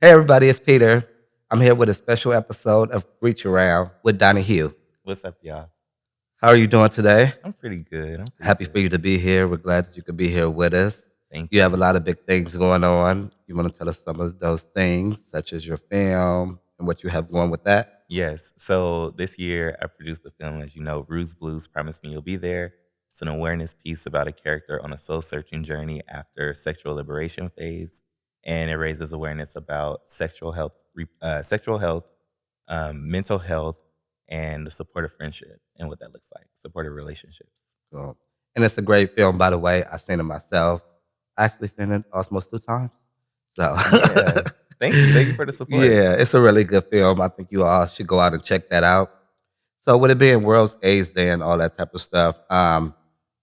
Hey everybody, it's Peter. I'm here with a special episode of Reach Around with Donnie Hue. What's up, y'all? How are you doing today? I'm pretty good. Happy for you to be here. We're glad that you could be here with us. Thank You have a you. lot of big things going on. You want to tell us some of those things, such as your film and what you have going with that? Yes. So this year I produced a film, as you know, Ruse Blues, Promise Me You'll Be There. It's an awareness piece about a character on a soul searching journey after sexual liberation phase. And it raises awareness about sexual health, mental health, and the support of friendship and what that looks like, supportive relationships. So, and it's a great film, by the way. I've seen it myself. I actually seen it almost 2 times. So Yeah. Thank you. Thank you for the support. yeah, it's a really good film. I think you all should go out and check that out. So with it being World's AIDS Day and all that type of stuff,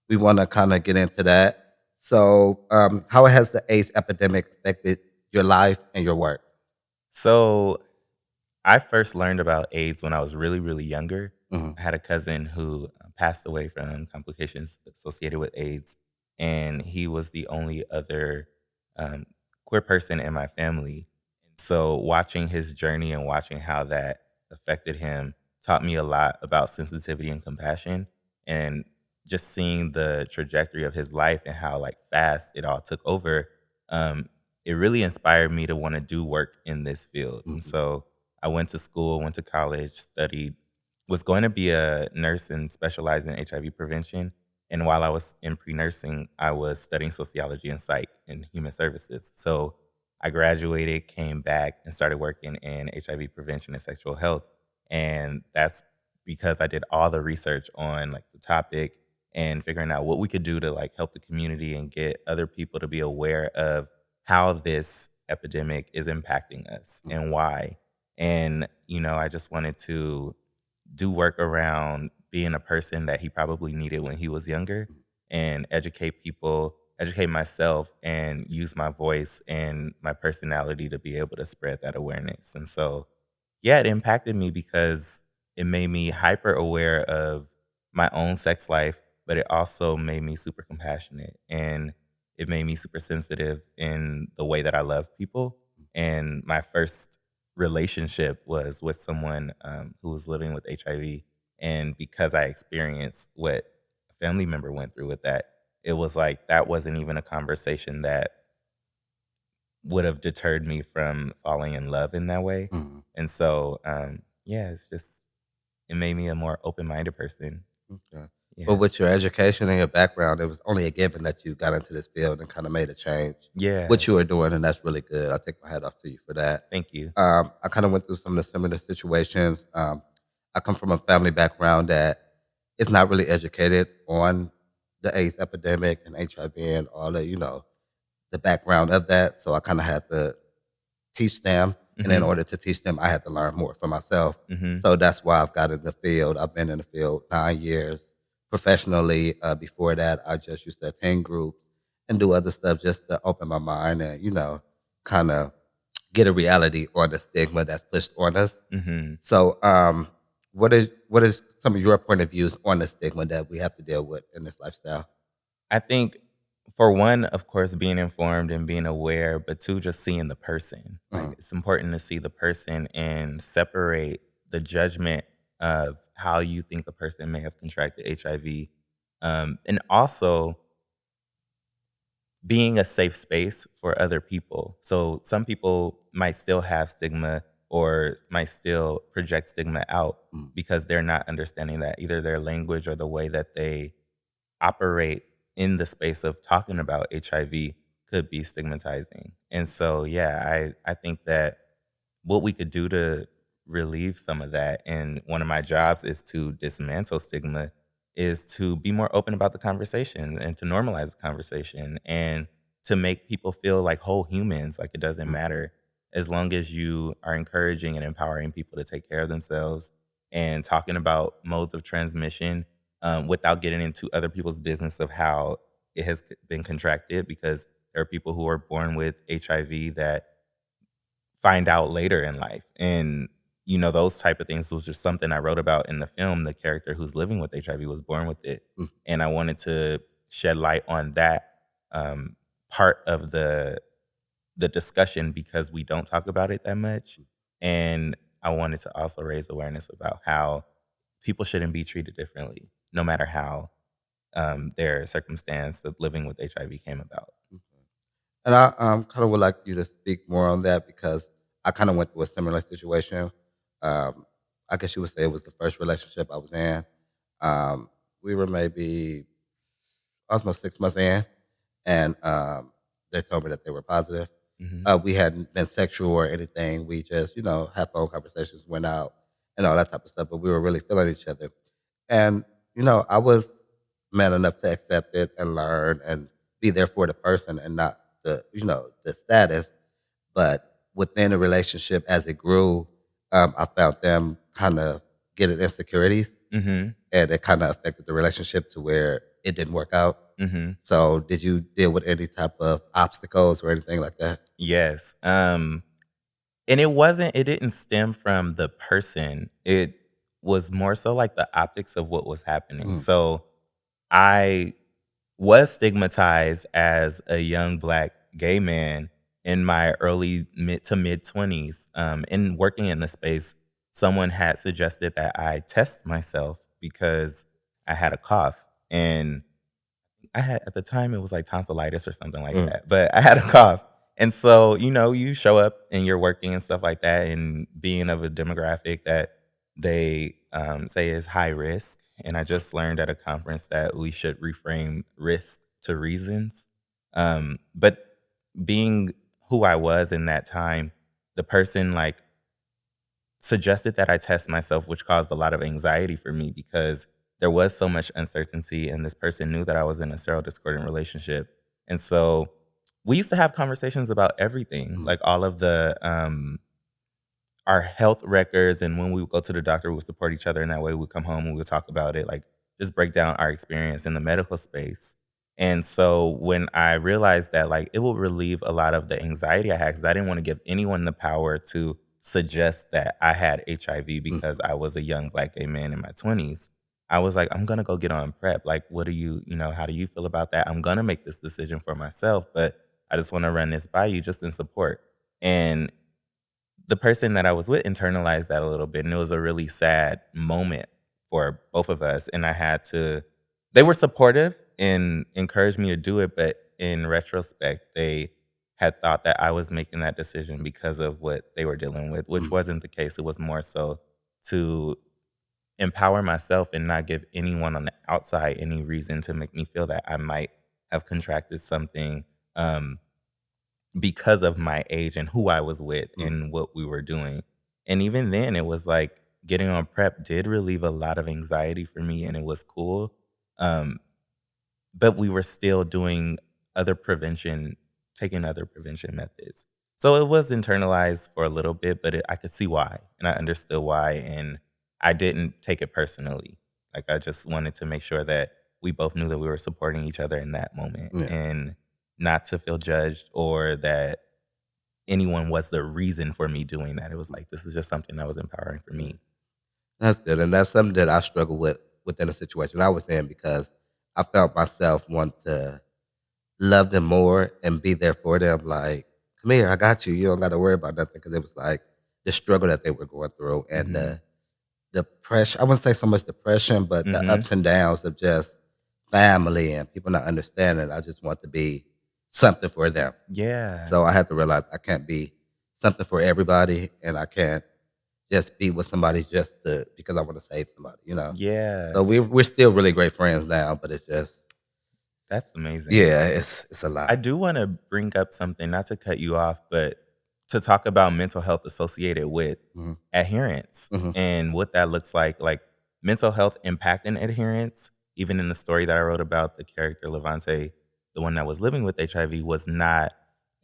we want to kind of get into that. So how has the AIDS epidemic affected your life and your work? So I first learned about AIDS when I was really, really younger. Hmm. I had a cousin who passed away from complications associated with AIDS, and he was the only other um, queer person in my family. So, watching his journey and watching how that affected him taught me a lot about sensitivity and compassion, and just seeing the trajectory of his life and how like fast it all took over. Um, it really inspired me to want to do work in this field, and Hmm. so I went to school, went to college, studied, was going to be a nurse and specialize in HIV prevention. And while I was in pre nursing, I was studying sociology and psych and human services. So I graduated, came back, and started working in HIV prevention and sexual health. And that's because I did all the research on like the topic and figuring out what we could do to like help the community and get other people to be aware of how this epidemic is impacting us and why. And, I just wanted to do work around being a person that he probably needed when he was younger and educate people, educate myself, and use my voice and my personality to be able to spread that awareness. And so, yeah, it impacted me because it made me hyper aware of my own sex life, but it also made me super compassionate and it made me super sensitive in the way that I love people. And my first relationship was with someone who was living with HIV. And because I experienced what a family member went through with that, it was like that wasn't even a conversation that would have deterred me from falling in love in that way. Hmm. And so, yeah, it made me a more open minded person. Okay. But Yeah. with your education and your background, it was only a given that you got into this field and kind of made a change. Yeah. What you were doing, and that's really good. I take my hat off to you for that. Thank you. I kind of went through some of the similar situations. I come from a family background that is not really educated on the AIDS epidemic and HIV and all the, the background of that. So I kind of had to teach them. And in Hmm. order to teach them, I had to learn more for myself. Hmm. So that's why I've got in the field. I've been in the field 9 years professionally. Before that, I just used to attend groups and do other stuff just to open my mind and, kind of get a reality on the stigma that's pushed on us. Hmm. So, what is some of your point of views on the stigma that we have to deal with in this lifestyle? I think for one, of course, being informed and being aware, but two, just seeing the person. Like Mm, it's important to see the person and separate the judgment of how you think a person may have contracted HIV. And also being a safe space for other people. So some people might still have stigma or might still project stigma out mm, because they're not understanding that either their language or the way that they operate in the space of talking about HIV could be stigmatizing. And so, yeah, I think that what we could do to relieve some of that, and one of my jobs is to dismantle stigma, is to be more open about the conversation and to normalize the conversation and to make people feel like whole humans, like it doesn't mm, matter as long as you are encouraging and empowering people to take care of themselves and talking about modes of transmission without getting into other people's business of how it has been contracted, because there are people who are born with HIV that find out later in life. And, those type of things was just something I wrote about in the film. The character who's living with HIV was born with it. mm. And I wanted to shed light on that part of the the discussion because we don't talk about it that much. And I wanted to also raise awareness about how people shouldn't be treated differently, no matter how their circumstance of living with HIV came about. And I kind of would like you to speak more on that because I kind of went through a similar situation. Um, I guess you would say it was the first relationship I was in. Um, we were maybe almost 6 months in, and they told me that they were positive. Hmm. We hadn't been sexual or anything. We just, had phone conversations, went out, and all that type of stuff. But we were really feeling each other. And, I was man enough to accept it and learn and be there for the person and not the status. But within the relationship, as it grew, I found them kind of getting insecurities, Hmm. and it kind of affected the relationship to where it didn't work out. Hmm. So, did you deal with any type of obstacles or anything like that? Yes. And it didn't stem from the person. It was more so like the optics of what was happening. Mhm. So I was stigmatized as a young black gay man in my early mid to mid 20s. In working in the space, someone had suggested that I test myself because I had a cough. And I had at the time it was like tonsillitis or something like Mm. that, but I had a cough. And so, you show up and you're working and stuff like that, and being of a demographic that they say is high risk. And I just learned at a conference that we should reframe risk to reasons. But being who I was in that time, the person like suggested that I test myself, which caused a lot of anxiety for me because there was so much uncertainty, and this person knew that I was in a serodiscordant relationship. And so we used to have conversations about everything, Mhm. like all of the our health records, and when we would go to the doctor, we would support each other in that way. We'd come home and we would talk about it, like just break down our experience in the medical space. And so when I realized that like it will relieve a lot of the anxiety I had, because I didn't want to give anyone the power to suggest that I had HIV because Mhm. I was a young black gay man in my 20s. I was like, I'm gonna go get on PrEP. Like, what do how do you feel about that? I'm gonna make this decision for myself, but I just want to run this by you just in support. And the person that I was with internalized that a little bit, and it was a really sad moment for both of us. And they were supportive and encouraged me to do it, but in retrospect, they had thought that I was making that decision because of what they were dealing with, which Mhm. wasn't the case. It was more so to empower myself and not give anyone on the outside any reason to make me feel that I might have contracted something. Because of my age and who I was with Mhm. and what we were doing. And even then, it was like getting on PrEP did relieve a lot of anxiety for me, and it was cool. Um, but we were still doing other prevention, taking other prevention methods. So it was internalized for a little bit, but I could see why, and I understood why, and I didn't take it personally. Like I just wanted to make sure that we both knew that we were supporting each other in that moment, Yeah. and not to feel judged or that anyone was the reason for me doing that. It was like this is just something that was empowering for Yeah. me. That's good, and that's something that I struggle with within the situation I was in because I felt myself want to love them more and be there for them. Like, come here, I got you. You don't got to worry about nothing because it was like the struggle that they were going through and Mhm. the pressure. I wouldn't say so much depression, but the Mhm. ups and downs of just family and people not understanding. I just want to be something for them. Yeah. So I had to realize I can't be something for everybody, and I can't just be with somebody just because I want to save somebody. Yeah. So we're still really great friends now, but it's just That's amazing. yeah, it's a lot. I do want to bring up something, not to cut you off, but to talk about mental health associated with Hmm. adherence Hmm. and what that looks like mental health impacting adherence. Even in the story that I wrote about, the character Levante, the one that was living with HIV, was not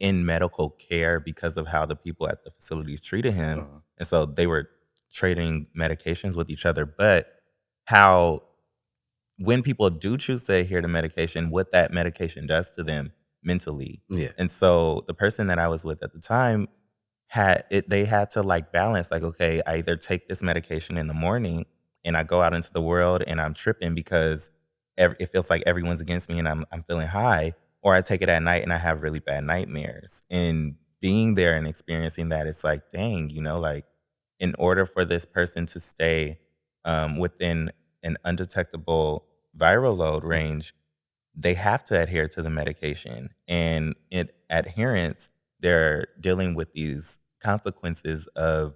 in medical care because of how the people at the facilities treated him. Uh, And so they were trading medications with each other. But how when people do choose to adhere to medication, what that medication does to them mentally. yeah. And so the person that I was with at the time they had to like balance like, okay, I either take this medication in the morning and I go out into the world and I'm tripping because it feels like everyone's against me and I'm feeling high, or I take it at night and I have really bad nightmares. And being there and experiencing that, it's like, dang, like in order for this person to stay within an undetectable viral load Mhm. range, they have to adhere to the medication. And in adherence, they're dealing with these consequences of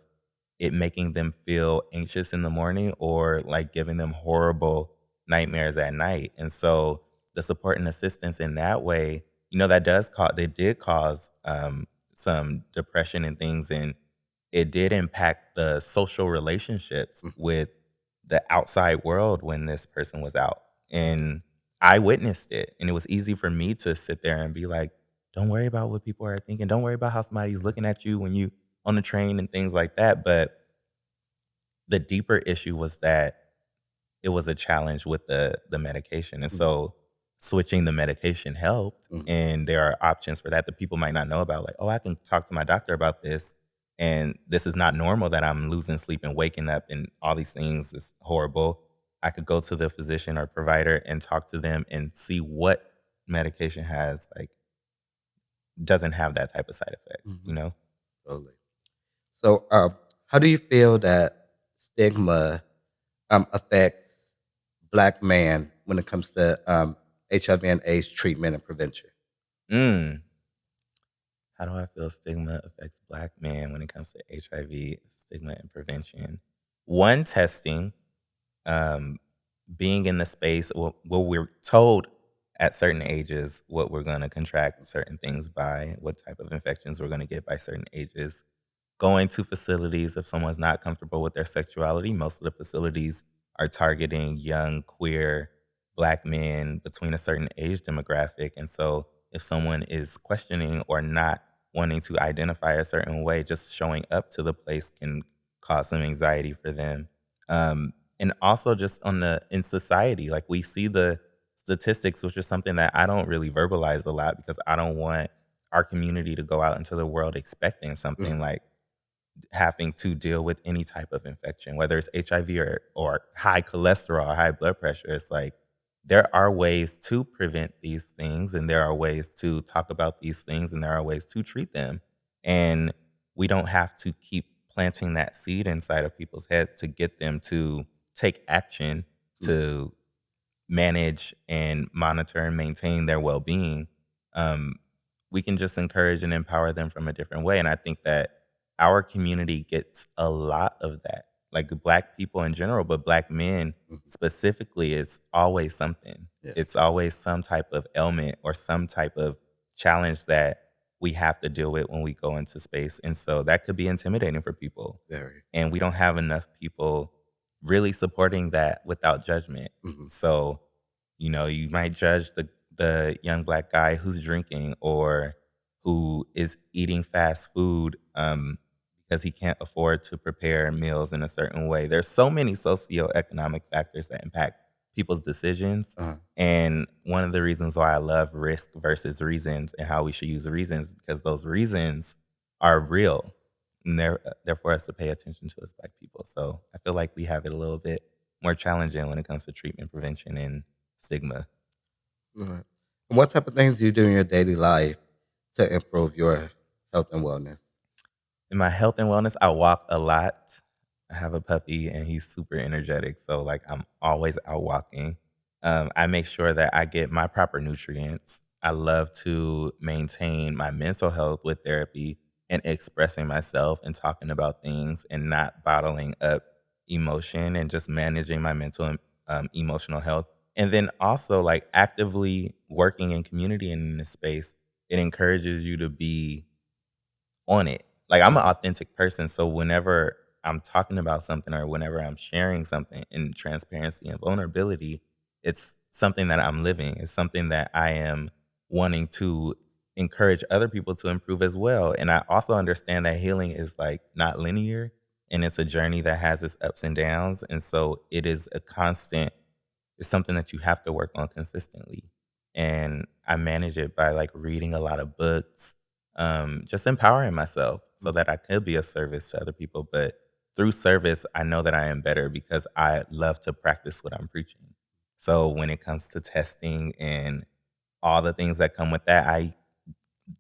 it making them feel anxious in the morning or like giving them horrible nightmares at night. And so the support and assistance in that way, that does cause, they did cause some depression and things. And it did impact the social relationships Mhm. with the outside world when this person was out. And I witnessed it. And it was easy for me to sit there and be like, don't worry about what people are thinking. Don't worry about how somebody's Yeah. looking at you when you on the train and things like that. But the deeper issue was that it was a challenge with the medication. And Mhm. so switching the medication helped. Mhm. And there are options for that people might not know about. Like, oh, I can talk to my doctor about this. And this is not normal that I'm losing sleep and waking up and all these things is horrible. I could go to the physician or provider and talk to them and see what medication has, like, doesn't have that type of side effect, Mhm. Totally. So, how do you feel that stigma affects Black man when it comes to HIV and AIDS treatment and prevention? Mm. How do I feel stigma affects Black men when it comes to HIV, stigma and prevention? One, testing, um, being in the space where we're told at certain ages what we're going to contract certain things by, what type of infections we're going to get by certain ages. Going to facilities if someone's not comfortable with their sexuality. Most of the facilities are targeting young, queer, Black men between a certain age demographic. And so if someone is questioning or not wanting to identify a certain way, just showing up to the place can cause some anxiety for them. And also just in society, like we see the statistics, which is something that I don't really verbalize a lot because I don't want our community to go out into the world expecting something Mhm. like having to deal with any type of infection, whether it's HIV or high cholesterol or high blood pressure. It's like there are ways to prevent these things and there are ways to talk about these things and there are ways to treat them. And we don't have to keep planting that seed inside of people's heads to get them to take action Mhm. to manage and monitor and maintain their well-being. um, we can just encourage and empower them from a different way. And I think that our community gets a lot of that, like Black people in general, but Black men Mhm. specifically, it's always something. Yes. It's always some type of ailment or some type of challenge that we have to deal with when we go into space. And so that could be intimidating for people. Very. And we don't have enough people really supporting that without judgment. Mhm. So, you might judge the young Black guy who's drinking or who is eating fast food because he can't afford to prepare meals in a certain way. There's so many socioeconomic factors that impact people's decisions. Uh-huh. And one of the reasons why I love risk versus reasons and how we should use reasons because those reasons are real. And they're for us to pay attention to as Black people. So I feel like we have it a little bit more challenging when it comes to treatment, prevention, and stigma. Right. And what type of things do you do in your daily life to improve your health and wellness? In my health and wellness, I walk a lot. I have a puppy and he's super energetic. So like I'm always out walking. I make sure that I get my proper nutrients. I love to maintain my mental health with therapy and expressing myself and talking about things and not bottling up emotion and just managing my mental and emotional health. And then also like actively working in community and in this space, it encourages you to be on it. Like I'm an Uh-huh. authentic person, so whenever I'm talking about something or whenever I'm sharing something in transparency and vulnerability, it's something that I'm living. It's something that I am wanting to encourage other people to improve as well. And I also understand that healing is like not linear and it's a journey that has its ups and downs. And so it is a constant, it's something that you have to work on consistently. And I manage it by like reading a lot of books, just empowering myself so Mhm. that I could be of service to other people. But through service, I know that I am better because I love to practice what I'm preaching. So when it comes to testing and all the things that come with that. I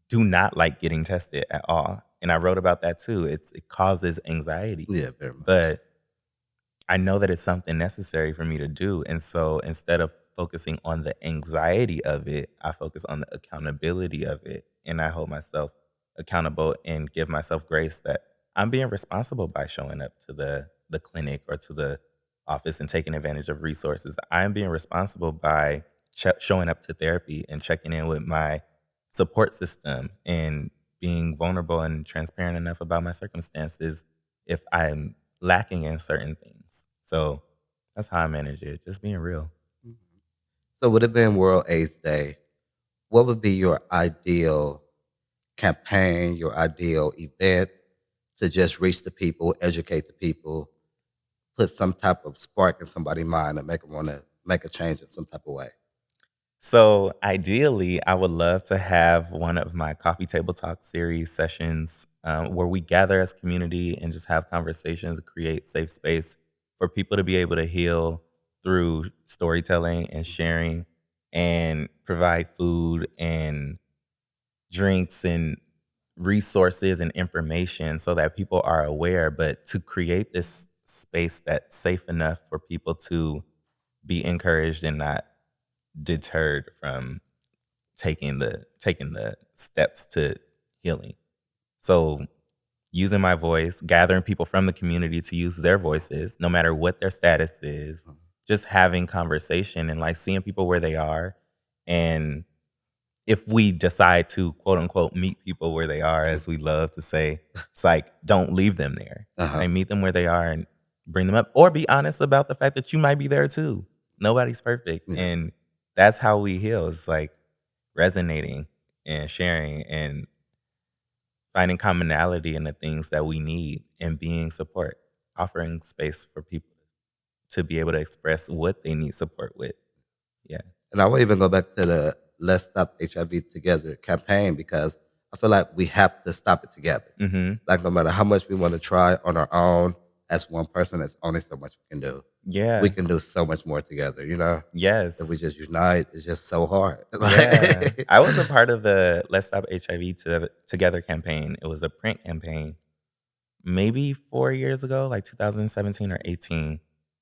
do not like getting tested at all. And I wrote about that too. It causes anxiety. Yeah, very much. But I know that it's something necessary for me to do. And so instead of focusing on the anxiety of it, I focus on the accountability of it. And I hold myself accountable and give myself grace that I'm being responsible by showing up to the clinic or to the office and taking advantage of resources. I'm being responsible by showing up to therapy and checking in with my support system and being vulnerable and transparent enough about my circumstances if I'm lacking in certain things. So that's how I manage it, just being real. Mhm. So, with it being World AIDS Day, what would be your ideal campaign, your ideal event to just reach the people, educate the people, put some type of spark in somebody's mind and make them want to make a change in some type of way? So ideally, I would love to have one of my coffee table talk series sessions where we gather as community and just have conversations, create safe space for people to be able to heal through storytelling and sharing, and provide food and drinks and resources and information so that people are aware, but to create this space that's safe enough for people to be encouraged and not deterred from taking the steps to healing. So using my voice, gathering people from the community to use their voices, no matter what their status is, Mhm. just having conversation and like seeing people where they are. And if we decide to quote unquote meet people where they are, as we love to say, it's like don't leave them there. Uh-huh. Like meet them where they are and bring them up, or be honest about the fact that you might be there too. Nobody's perfect, Yeah. and that's how we heal. It's like resonating and sharing and finding commonality in the things that we need and being support, offering space for people to be able to express what they need support with. Yeah. And I will even go back to the Let's Stop HIV Together campaign because I feel like we have to stop it together. Mm-hmm. Like no matter how much we want to try on our own, as one person, there's only so much we can do. We Yeah. can do so much more together, you know? If we Yes. just unite, it's just so hard. Yeah. I was a part of the Let's Stop HIV Together campaign. It was a print campaign maybe 4 years ago, like 2017 or 18.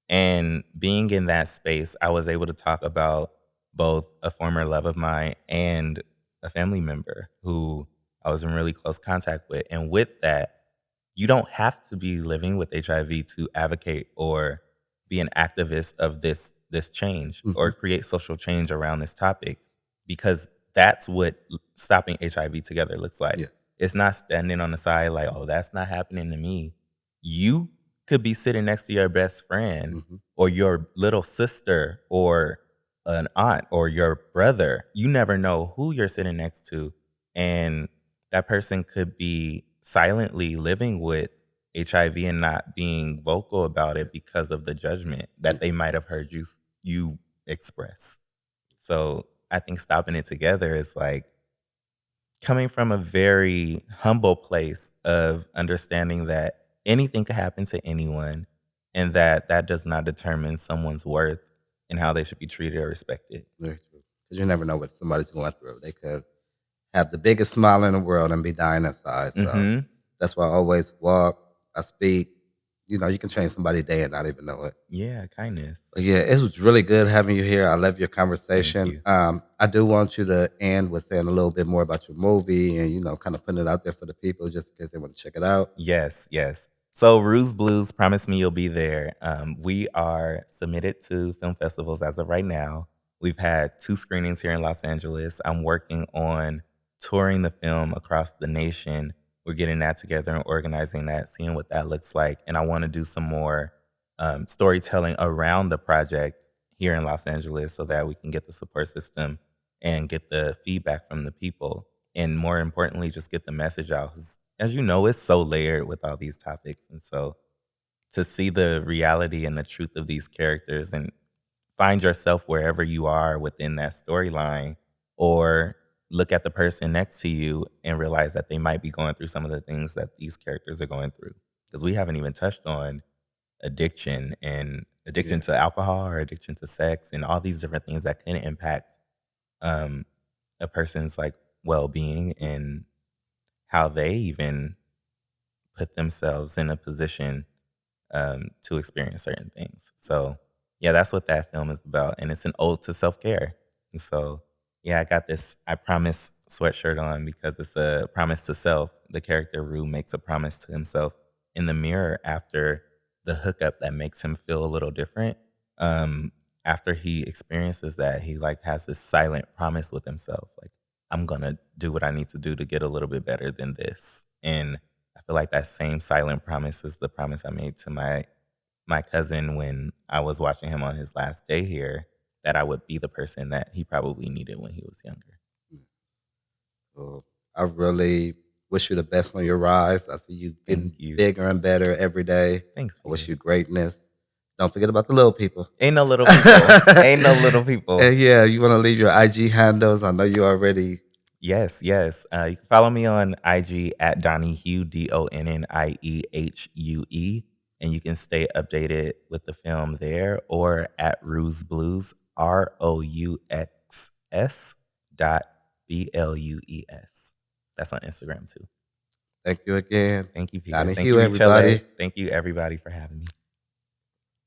And being in that space, I was able to talk about both a former love of mine and a family member who I was in really close contact with. And with that, you don't have to be living with HIV to advocate or be an activist of this change Mhm. or create social change around this topic, because that's what stopping HIV together looks like. Yeah. It's not standing on the side like, oh, that's not happening to me. You could be sitting next to your best friend Mhm. or your little sister or an aunt or your brother. You never know who you're sitting next to. And that person could be silently living with HIV and not being vocal about Yeah. it because of the judgment Yeah. that they might have heard you express. So I think stopping it together is like coming from a very humble place of understanding that anything could happen to anyone and that that does not determine someone's worth and how they should be treated or respected. Very true. Because you never know what somebody's going through. They could have the biggest smile in the world and be dying inside. So Mhm. that's why I always walk, I speak. You know, you can change somebody's day and not even know it. Yeah, kindness. But yeah, it was really good having you here. I love your Thank conversation. you. I do want you to end with saying a little bit more about your movie and, you know, kind of putting it out there for the people just in case they want to check it out. Yes, yes. So Ruse Blues, Promise Me You'll Be There. We are submitted to film festivals as of right now. We've had 2 screenings here in Los Angeles. I'm working on touring the film across the nation. We're getting that together and organizing that, seeing what that looks like. And I want to do some more storytelling around the project here in Los Angeles so that we can get the support system and get the feedback from the people. And more importantly, just get the message out. 'Cause as you know, it's so layered with all these topics. And so to see the reality and the truth of these characters and find yourself wherever you are within that storyline, or look at the person next to you and realize that they might be going through some of the things that these characters are going through. Because we haven't even touched on addiction and addiction Yeah. to alcohol or addiction to sex and all these different things that can impact a person's like well-being and how they even put themselves in a position to experience certain things. So yeah, that's what that film is about, and it's an ode to self-care. And so yeah, I got this I promise sweatshirt on because it's a promise to self. The character Rue makes a promise to himself in the mirror after the hookup that makes him feel a little different. um After he experiences that, he like has this silent promise with himself, like, I'm gonna do what I need to do to get a little bit better than this. And I feel like that same silent promise is the promise I made to my cousin when I was watching him on his last day here, that I would be the person that he probably needed when he was younger. So I really wish you the best on your rise. I see you getting Thank you. bigger and better every day. Thanks, I wish Peter. you greatness. Don't forget about the little people. Ain't no little people. Ain't no little people. And yeah, you want to leave your IG handles? I know you already. Yes, yes. You can follow me on IG at Donnie Hue, DonnieHue, and you can stay updated with the film there, or at Ruse Blues, ROUXS.BLUES. That's on Instagram too. Thank you again. Thank you, Peter. Donnie Thank you, Hue, everybody. Michele. Thank you, everybody, for having me.